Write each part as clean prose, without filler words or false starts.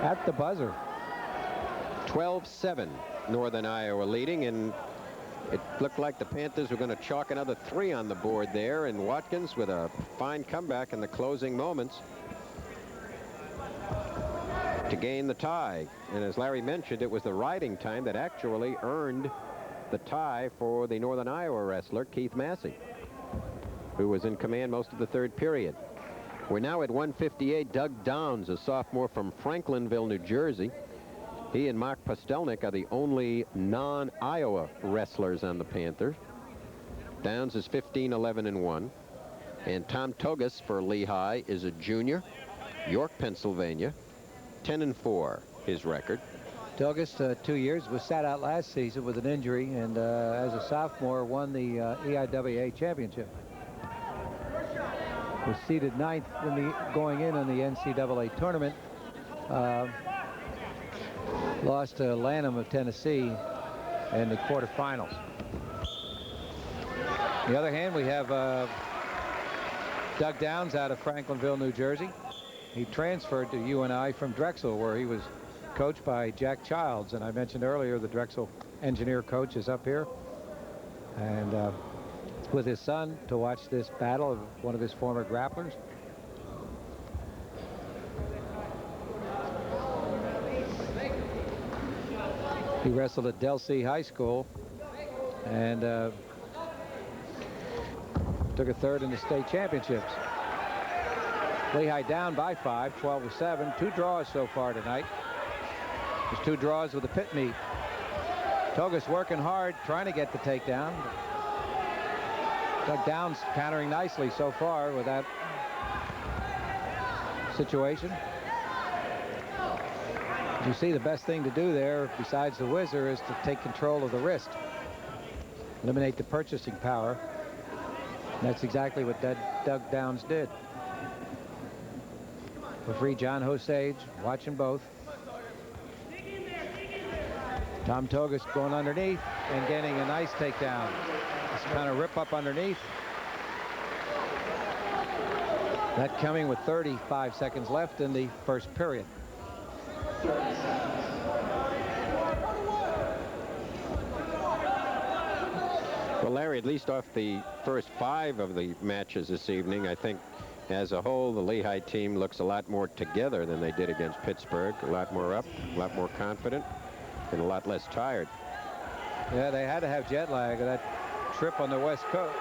at the buzzer. 12-7, Northern Iowa leading, and it looked like the Panthers were going to chalk another 3 on the board there, and Watkins with a fine comeback in the closing moments to gain the tie. And as Larry mentioned, it was the riding time that actually earned the tie for the Northern Iowa wrestler, Keith Massey, who was in command most of the third period. We're now at 158. Doug Downs, a sophomore from Franklinville, New Jersey. He and Mark Postelnick are the only non-Iowa wrestlers on the Panthers. Downs is 15-11-1. And Tom Toggas for Lehigh is a junior. York, Pennsylvania. 10-4, his record. Toggas, 2 years, was sat out last season with an injury, and as a sophomore won the EIWA championship. Was seeded 9th going in the NCAA tournament. Lost to Lanham of Tennessee in the quarterfinals. On the other hand, we have Doug Downs out of Franklinville, New Jersey. He transferred to UNI from Drexel, where he was coached by Jack Childs. And I mentioned earlier the Drexel engineer coach is up here. And with his son to watch this battle of one of his former grapplers. He wrestled at Delsea High School and took a third in the state championships. Lehigh down by 5, 12-7. 2 draws so far tonight. There's 2 draws with a pit meet. Toggas working hard, trying to get the takedown. Doug Downs countering nicely so far with that situation. You see, the best thing to do there, besides the whizzer, is to take control of the wrist. Eliminate the purchasing power. And that's exactly what Doug Downs did. Referee John Hosage watching both. Tom Toggas going underneath and getting a nice takedown. Just kind of rip up underneath. That coming with 35 seconds left in the first period. Well, Larry, at least off the first 5 of the matches this evening, I think as a whole, the Lehigh team looks a lot more together than they did against Pittsburgh. A lot more up, a lot more confident, and a lot less tired. Yeah, they had to have jet lag of that trip on the West Coast.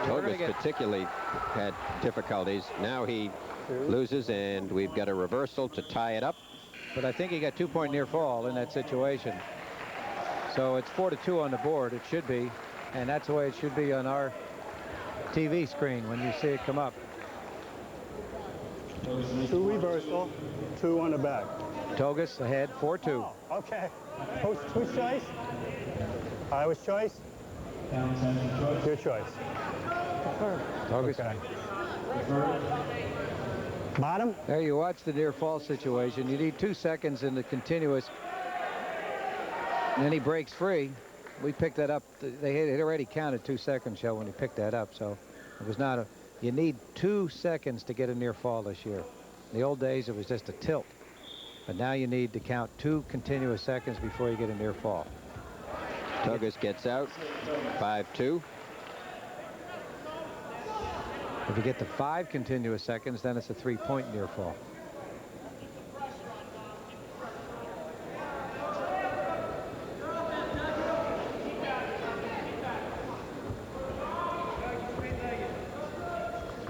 Toggas particularly had difficulties. Now he loses, and we've got a reversal to tie it up. But I think he got 2-point near fall in that situation. So it's 4-2 on the board. It should be. And that's the way it should be on our TV screen when you see it come up. 2 reversal, 2 on the back. Toggas ahead, 4-2. Oh, okay. Whose choice? Iowa's choice? Your choice. Toggas. Okay. Bottom? There you watch the near fall situation. You need 2 seconds in the continuous. And then he breaks free. We picked that up. They had already counted 2 seconds, Joe, when he picked that up. So it was not a... You need 2 seconds to get a near fall this year. In the old days, it was just a tilt. But now you need to count 2 continuous seconds before you get a near fall. Toggas gets out, 5-2. If you get to 5 continuous seconds, then it's a 3-point near fall.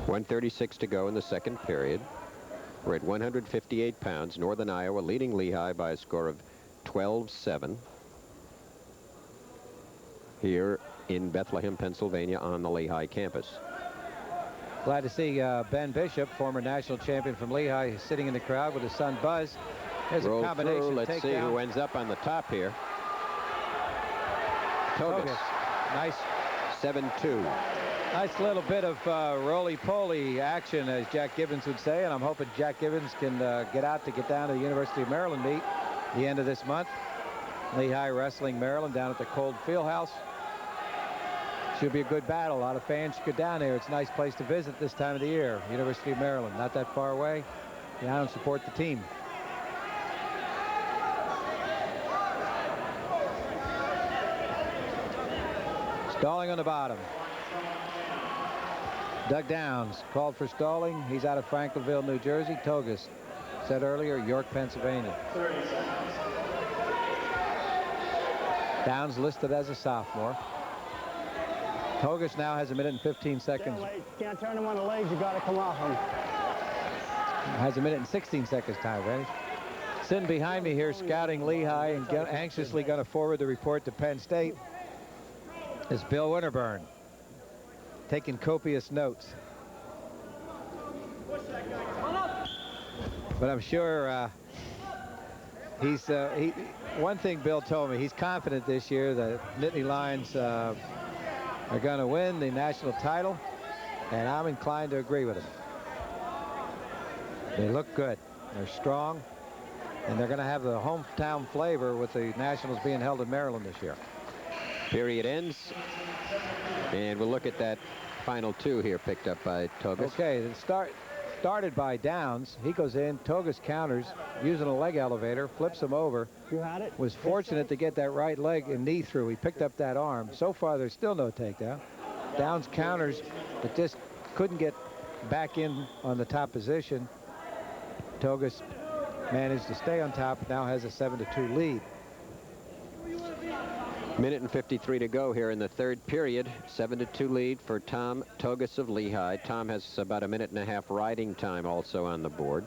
.136 to go in the second period. We're at 158 pounds. Northern Iowa leading Lehigh by a score of 12-7 here in Bethlehem, Pennsylvania on the Lehigh campus. Glad to see Ben Bishop, former national champion from Lehigh, sitting in the crowd with his son Buzz. There's a combination takedown. Let's see who ends up on the top here. Toggas. Nice. 7-2. Nice little bit of roly-poly action, as Jack Gibbons would say, and I'm hoping Jack Gibbons can get out to get down to the University of Maryland meet the end of this month. Lehigh Wrestling Maryland down at the Cold Fieldhouse. Should be a good battle. A lot of fans should go down there. It's a nice place to visit this time of the year. University of Maryland, not that far away. Get down and support the team. Stalling on the bottom. Doug Downs called for stalling. He's out of Franklinville, New Jersey. Toggas, said earlier, York, Pennsylvania. Downs listed as a sophomore. Toggas now has 1 minute and 15 seconds. Can't turn him on the legs. You got to come off him. Has 1 minute and 16 seconds time, ready? Sitting behind me here, scouting Lehigh and anxiously going to forward the report to Penn State, is Bill Winterburn, taking copious notes. But I'm sure one thing Bill told me, he's confident this year that Nittany Lions are going to win the national title, and I'm inclined to agree with him. They look good. They're strong, and they're going to have the hometown flavor with the Nationals being held in Maryland this year. Period ends, and we'll look at that final two here picked up by Toggas. Okay, it started by Downs. He goes in, Toggas counters using a leg elevator, flips him over. You had it. Was fortunate to get that right leg and knee through. He picked up that arm. So far, there's still no takedown. Downs counters, but just couldn't get back in on the top position. Toggas managed to stay on top, now has a 7-2 lead. Minute and 53 to go here in the third period. 7-2 lead for Tom Toggas of Lehigh. Tom has about 1.5 minutes riding time also on the board.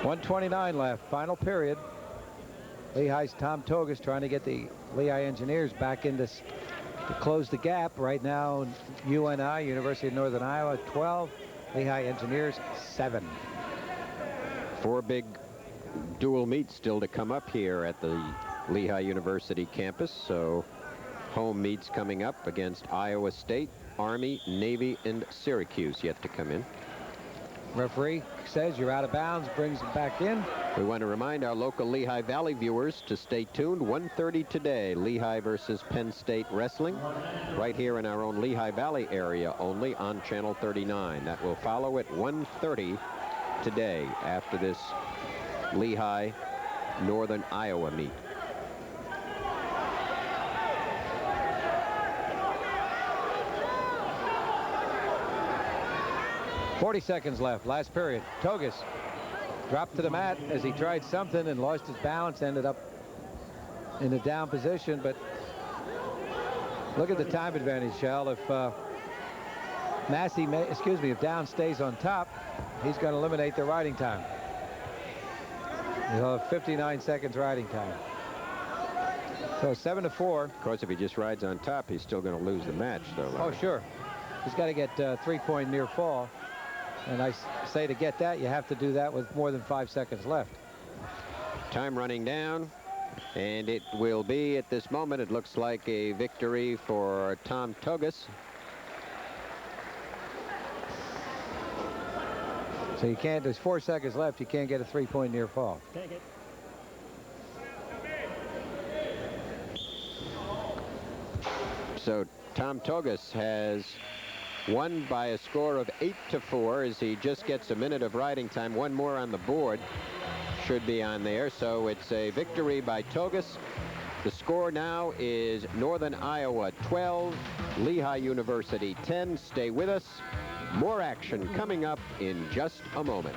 .129 left, final period. Lehigh's Tom Toggas trying to get the Lehigh Engineers back into to close the gap. Right now, UNI, University of Northern Iowa, 12. Lehigh Engineers, 7. 4 big dual meets still to come up here at the Lehigh University campus. So home meets coming up against Iowa State, Army, Navy, and Syracuse yet to come in. Referee says you're out of bounds, brings him back in. We want to remind our local Lehigh Valley viewers to stay tuned. 1:30 today, Lehigh versus Penn State wrestling, right here in our own Lehigh Valley area only on Channel 39. That will follow at 1:30 today after this Lehigh Northern Iowa meet. .40 seconds left, last period. Toggas dropped to the mat as he tried something and lost his balance, ended up in a down position, but look at the time advantage, Shell. If if Downs stays on top, he's going to eliminate the riding time. He'll have 59 seconds riding time. So 7-4. Of course, if he just rides on top, he's still going to lose the match, though. Oh, sure. He's got to get 3-point near fall. And I say to get that, you have to do that with more than 5 seconds left. Time running down, and it will be at this moment, it looks like a victory for Tom Toggas. So you can't, there's 4 seconds left, you can't get a 3-point near fall. Take it. So Tom Toggas has won by a score of 8-4 as he just gets a minute of riding time. One more on the board should be on there. So it's a victory by Toggas. The score now is Northern Iowa 12, Lehigh University 10. Stay with us. More action coming up in just a moment.